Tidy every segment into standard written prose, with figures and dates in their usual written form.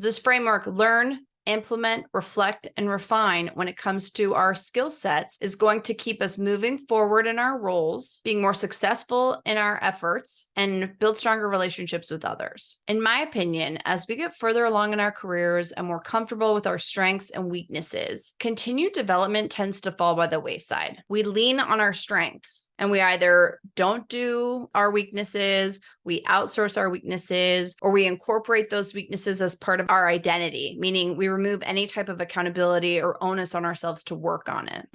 This framework, learn, implement, reflect, and refine when it comes to our skill sets, is going to keep us moving forward in our roles, being more successful in our efforts, and build stronger relationships with others. In my opinion, as we get further along in our careers and more comfortable with our strengths and weaknesses, continued development tends to fall by the wayside. We lean on our strengths, and we either don't do our weaknesses, we outsource our weaknesses, or we incorporate those weaknesses as part of our identity, meaning we remove any type of accountability or onus on ourselves to work on it.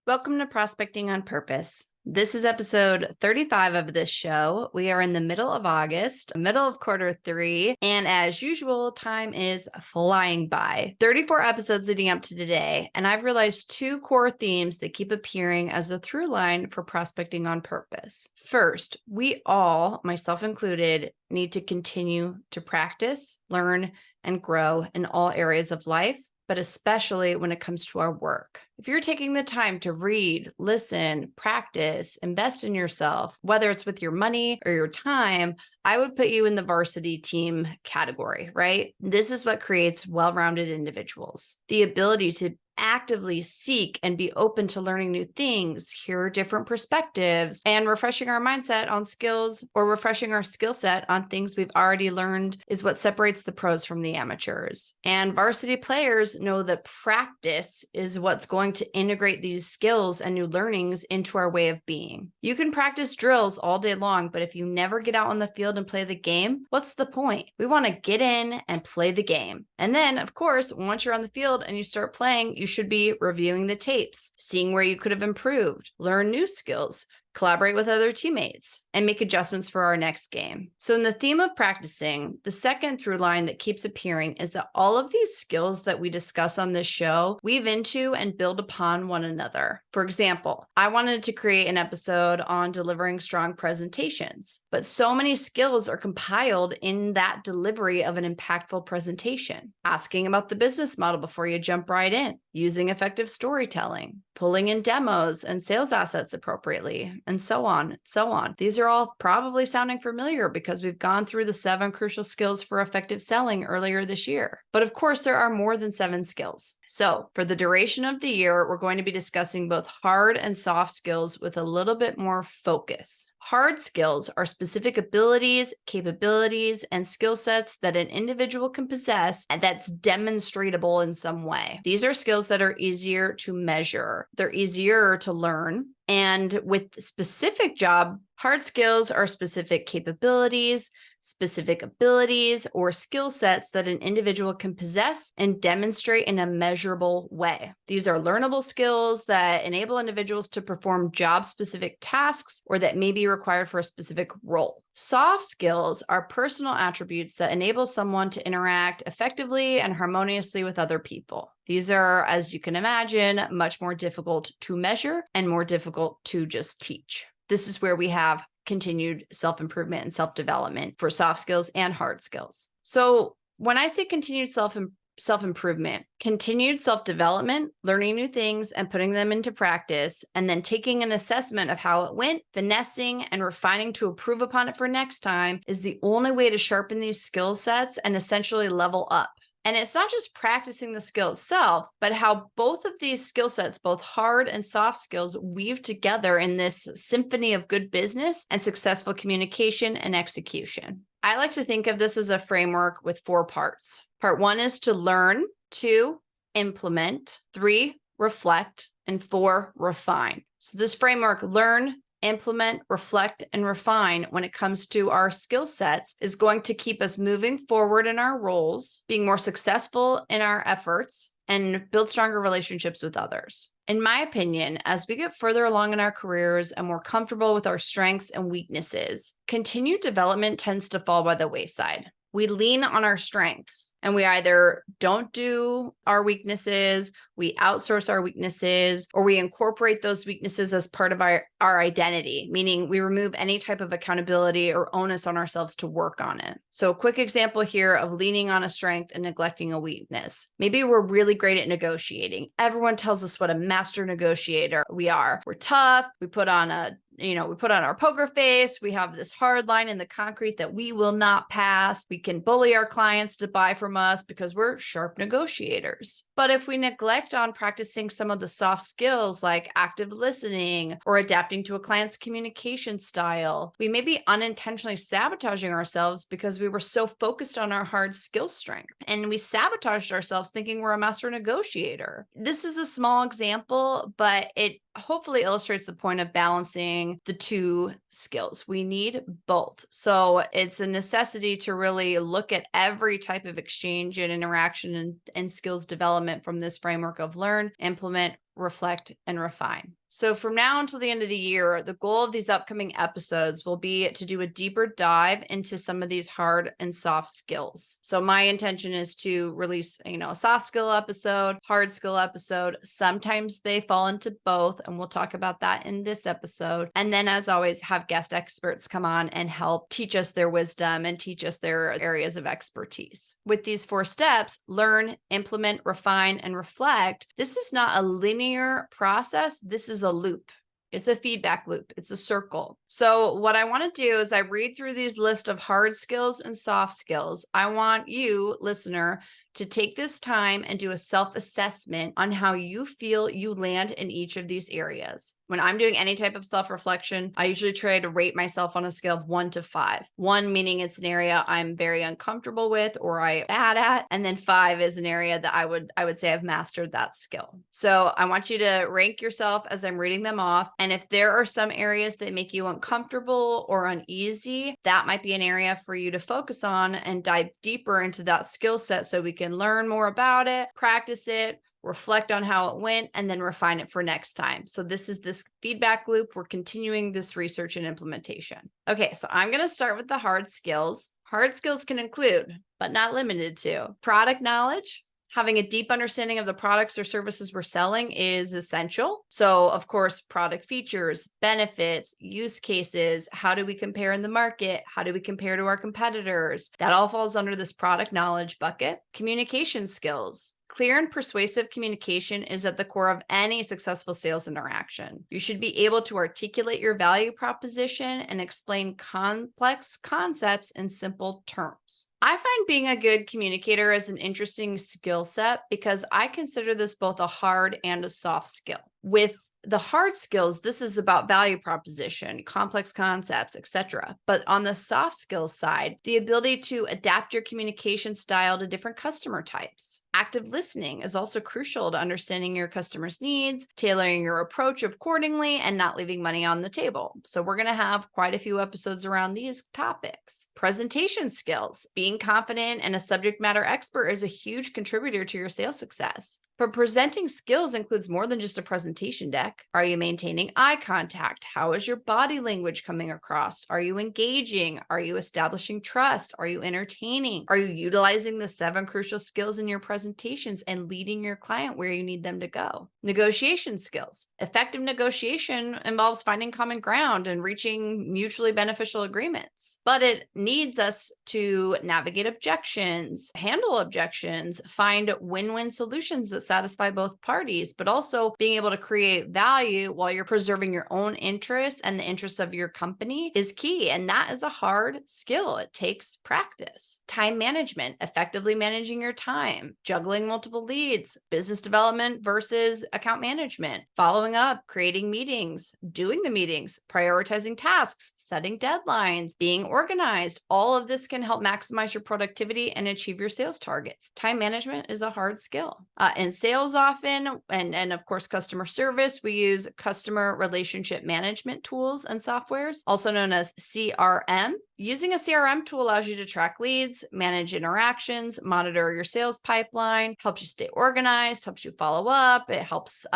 Welcome to Prospecting on Purpose. This is episode 35 of this show. We are in the middle of August, middle of quarter 3, and as usual, time is flying by. 34 episodes leading up to today, and I've realized 2 core themes that keep appearing as a through line for prospecting on purpose. First, we all, myself included, need to continue to practice, learn, and grow in all areas of life, but especially when it comes to our work. If you're taking the time to read, listen, practice, invest in yourself, whether it's with your money or your time, I would put you in the varsity team category, right? This is what creates well-rounded individuals. The ability to actively seek and be open to learning new things, hear different perspectives, and refreshing our mindset on skills or refreshing our skill set on things we've already learned is what separates the pros from the amateurs. And varsity players know that practice is what's going to integrate these skills and new learnings into our way of being. You can practice drills all day long, but if you never get out on the field and play the game, what's the point? We want to get in and play the game. And then, of course, once you're on the field and you start playing, you should be reviewing the tapes, seeing where you could have improved, learn new skills, collaborate with other teammates, and make adjustments for our next game. So in the theme of practicing, the second through line that keeps appearing is that all of these skills that we discuss on this show weave into and build upon one another. For example, I wanted to create an episode on delivering strong presentations, but so many skills are compiled in that delivery of an impactful presentation. Asking about the business model before you jump right in, using effective storytelling, pulling in demos and sales assets appropriately, and so on, so on. These are all probably sounding familiar because we've gone through the 7 crucial skills for effective selling earlier this year. But of course, there are more than 7 skills. So for the duration of the year, we're going to be discussing both hard and soft skills with a little bit more focus. Hard skills are specific abilities, capabilities, and skill sets that an individual can possess and that's demonstratable in some way. These are skills that are easier to measure. They're easier to learn. And with specific job, hard skills are specific capabilities, specific abilities, or skill sets that an individual can possess and demonstrate in a measurable way. These are learnable skills that enable individuals to perform job-specific tasks or that may be required for a specific role. Soft skills are personal attributes that enable someone to interact effectively and harmoniously with other people. These are, as you can imagine, much more difficult to measure and more difficult to just teach. This is where we have continued self-improvement and self-development for soft skills and hard skills. So when I say continued self-improvement, continued self-development, learning new things and putting them into practice, and then taking an assessment of how it went, finessing and refining to improve upon it for next time is the only way to sharpen these skill sets and essentially level up. And it's not just practicing the skill itself, but how both of these skill sets, both hard and soft skills, weave together in this symphony of good business and successful communication and execution. I like to think of this as a framework with 4 parts. Part 1 is to learn, 2, implement, 3, reflect, and 4, refine. So this framework, learn, implement, reflect, and refine when it comes to our skill sets is going to keep us moving forward in our roles, being more successful in our efforts, and build stronger relationships with others. In my opinion, as we get further along in our careers and more comfortable with our strengths and weaknesses, continued development tends to fall by the wayside. We lean on our strengths and we either don't do our weaknesses, we outsource our weaknesses, or we incorporate those weaknesses as part of our identity, meaning we remove any type of accountability or onus on ourselves to work on it. So a quick example here of leaning on a strength and neglecting a weakness. Maybe we're really great at negotiating. Everyone tells us what a master negotiator we are. We're tough. We put on our poker face. We have this hard line in the concrete that we will not pass. We can bully our clients to buy from us because we're sharp negotiators. But if we neglect on practicing some of the soft skills like active listening or adapting to a client's communication style, we may be unintentionally sabotaging ourselves because we were so focused on our hard skill strength. And we sabotaged ourselves thinking we're a master negotiator. This is a small example, but it hopefully illustrates the point of balancing the two skills. We need both. So it's a necessity to really look at every type of exchange and interaction and skills development from this framework of learn, implement, reflect, and refine. So from now until the end of the year, the goal of these upcoming episodes will be to do a deeper dive into some of these hard and soft skills. So my intention is to release, a soft skill episode, hard skill episode. Sometimes they fall into both, and we'll talk about that in this episode. And then, as always, have guest experts come on and help teach us their wisdom and teach us their areas of expertise. With these 4 steps, learn, implement, refine, and reflect, this is not a linear process. This is a loop. It's a feedback loop. It's a circle. So what I want to do is I read through these list of hard skills and soft skills. I want you, listener, to take this time and do a self-assessment on how you feel you land in each of these areas. When I'm doing any type of self-reflection, I usually try to rate myself on a scale of 1 to 5. 1 meaning it's an area I'm very uncomfortable with or I'm bad at, and then 5 is an area that I would say I've mastered that skill. So I want you to rank yourself as I'm reading them off. And if there are some areas that make you uncomfortable or uneasy, that might be an area for you to focus on and dive deeper into that skill set so we can learn more about it, practice it, reflect on how it went, and then refine it for next time. So this is this feedback loop. We're continuing this research and implementation. Okay, so I'm going to start with the hard skills. Hard skills can include, but not limited to, product knowledge. Having a deep understanding of the products or services we're selling is essential. So, of course, product features, benefits, use cases, how do we compare in the market? How do we compare to our competitors? That all falls under this product knowledge bucket. Communication skills. Clear and persuasive communication is at the core of any successful sales interaction. You should be able to articulate your value proposition and explain complex concepts in simple terms. I find being a good communicator is an interesting skill set because I consider this both a hard and a soft skill. With the hard skills, this is about value proposition, complex concepts, etc. But on the soft skills side, the ability to adapt your communication style to different customer types. Active listening is also crucial to understanding your customers' needs, tailoring your approach accordingly, and not leaving money on the table. So we're going to have quite a few episodes around these topics. Presentation skills. Being confident and a subject matter expert is a huge contributor to your sales success. But presenting skills includes more than just a presentation deck. Are you maintaining eye contact? How is your body language coming across? Are you engaging? Are you establishing trust? Are you entertaining? Are you utilizing the 7 crucial skills in your presentations and leading your client where you need them to go? Negotiation skills. Effective negotiation involves finding common ground and reaching mutually beneficial agreements. But it needs us to navigate objections, handle objections, find win-win solutions that satisfy both parties, but also being able to create value while you're preserving your own interests and the interests of your company is key. And that is a hard skill. It takes practice. Time management, effectively managing your time, juggling multiple leads, business development versus account management, following up, creating meetings, doing the meetings, prioritizing tasks, setting deadlines, being organized. All of this can help maximize your productivity and achieve your sales targets. Time management is a hard skill. In sales often, and of course, customer service, we use customer relationship management tools and softwares, also known as CRM. Using a CRM tool allows you to track leads, manage interactions, monitor your sales pipeline, helps you stay organized, helps you follow up. It helps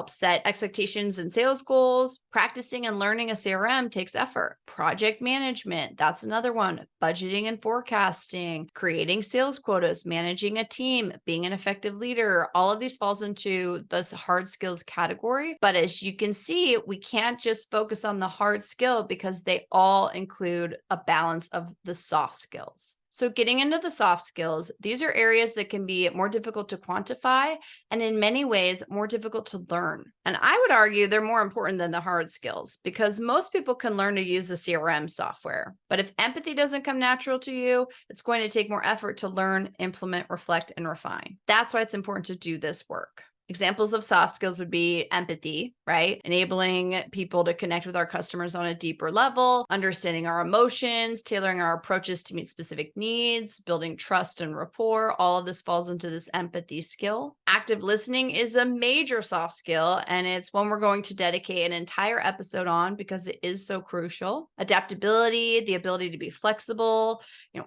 set expectations and sales goals. Practicing and learning a CRM takes effort. Project management, that's another one. Budgeting and forecasting, creating sales quotas, managing a team, being an effective leader. All of these falls into this hard skills category. But as you can see, we can't just focus on the hard skill because they all include a balance of the soft skills. So getting into the soft skills, these are areas that can be more difficult to quantify and in many ways more difficult to learn. And I would argue they're more important than the hard skills because most people can learn to use the CRM software. But if empathy doesn't come natural to you, it's going to take more effort to learn, implement, reflect, and refine. That's why it's important to do this work. Examples of soft skills would be empathy, right? Enabling people to connect with our customers on a deeper level, understanding our emotions, tailoring our approaches to meet specific needs, building trust and rapport. All of this falls into this empathy skill. Active listening is a major soft skill, and it's one we're going to dedicate an entire episode on because it is so crucial. Adaptability, the ability to be flexible.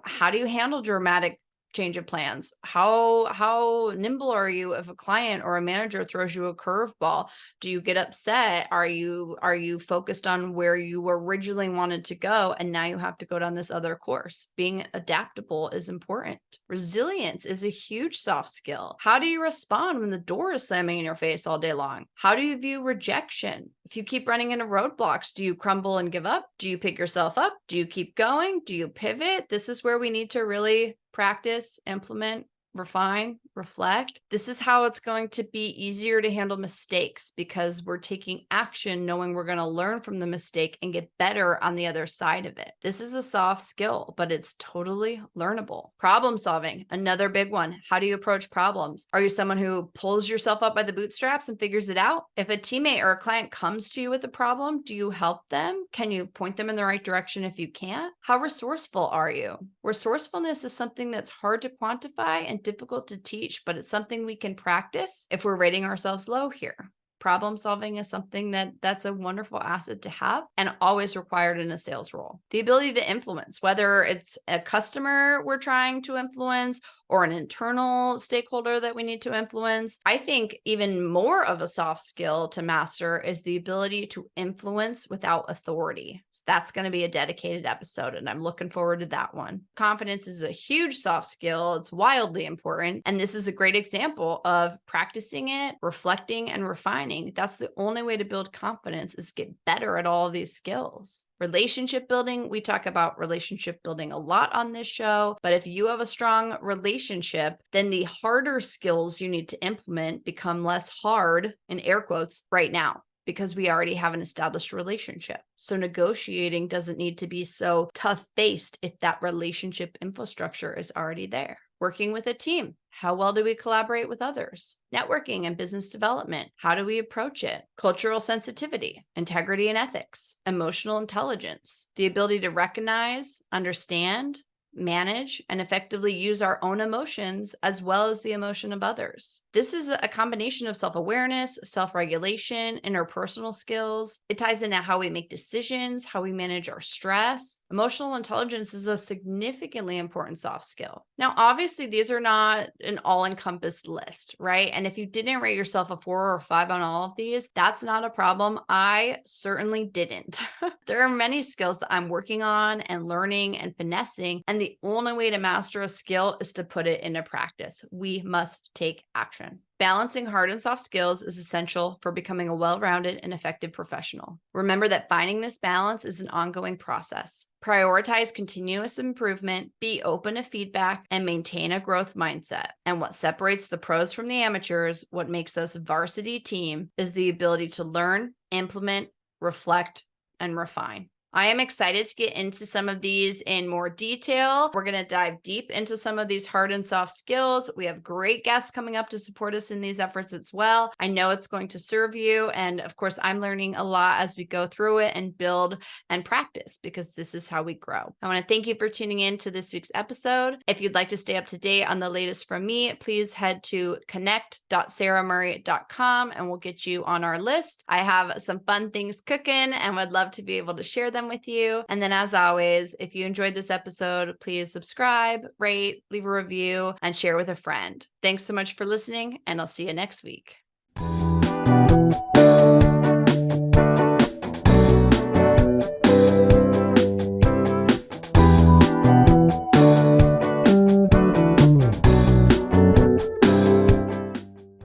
How do you handle dramatic change of plans? How nimble are you if a client or a manager throws you a curveball? Do you get upset? Are you focused on where you originally wanted to go and now you have to go down this other course? Being adaptable is important. Resilience is a huge soft skill. How do you respond when the door is slamming in your face all day long? How do you view rejection? If you keep running into roadblocks, do you crumble and give up? Do you pick yourself up? Do you keep going? Do you pivot? This is where we need to really practice, implement, refine, reflect. This is how it's going to be easier to handle mistakes because we're taking action knowing we're going to learn from the mistake and get better on the other side of it. This is a soft skill, but it's totally learnable. Problem solving, another big one. How do you approach problems? Are you someone who pulls yourself up by the bootstraps and figures it out? If a teammate or a client comes to you with a problem, do you help them? Can you point them in the right direction if you can't? How resourceful are you? Resourcefulness is something that's hard to quantify and difficult to teach, but it's something we can practice if we're rating ourselves low here. Problem solving is something that's a wonderful asset to have and always required in a sales role. The ability to influence, whether it's a customer we're trying to influence or an internal stakeholder that we need to influence. I think even more of a soft skill to master is the ability to influence without authority. So that's going to be a dedicated episode, and I'm looking forward to that one. Confidence is a huge soft skill. It's wildly important. And this is a great example of practicing it, reflecting, and refining. That's the only way to build confidence is get better at all of these skills. Relationship building, we talk about relationship building a lot on this show, but if you have a strong relationship, then the harder skills you need to implement become less hard, in air quotes, right now, because we already have an established relationship. So negotiating doesn't need to be so tough-faced if that relationship infrastructure is already there. Working with a team. How well do we collaborate with others? Networking and business development. How do we approach it? Cultural sensitivity, integrity and ethics, emotional intelligence, the ability to recognize, understand, manage, and effectively use our own emotions as well as the emotion of others. This is a combination of self-awareness, self-regulation, interpersonal skills. It ties into how we make decisions, how we manage our stress. Emotional intelligence is a significantly important soft skill. Now, obviously, these are not an all-encompassed list, right? And if you didn't rate yourself a 4 or 5 on all of these, that's not a problem. I certainly didn't. There are many skills that I'm working on and learning and finessing, and the only way to master a skill is to put it into practice. We must take action. Balancing hard and soft skills is essential for becoming a well-rounded and effective professional. Remember that finding this balance is an ongoing process. Prioritize continuous improvement, be open to feedback, and maintain a growth mindset. And what separates the pros from the amateurs, what makes us a varsity team, is the ability to learn, implement, reflect, and refine. I am excited to get into some of these in more detail. We're going to dive deep into some of these hard and soft skills. We have great guests coming up to support us in these efforts as well. I know it's going to serve you. And of course, I'm learning a lot as we go through it and build and practice because this is how we grow. I want to thank you for tuning in to this week's episode. If you'd like to stay up to date on the latest from me, please head to connect.sarahmurray.com and we'll get you on our list. I have some fun things cooking and would love to be able to share them time with you. And then, as always, if you enjoyed this episode, please subscribe, rate, leave a review, and share with a friend. Thanks so much for listening, and I'll see you next week.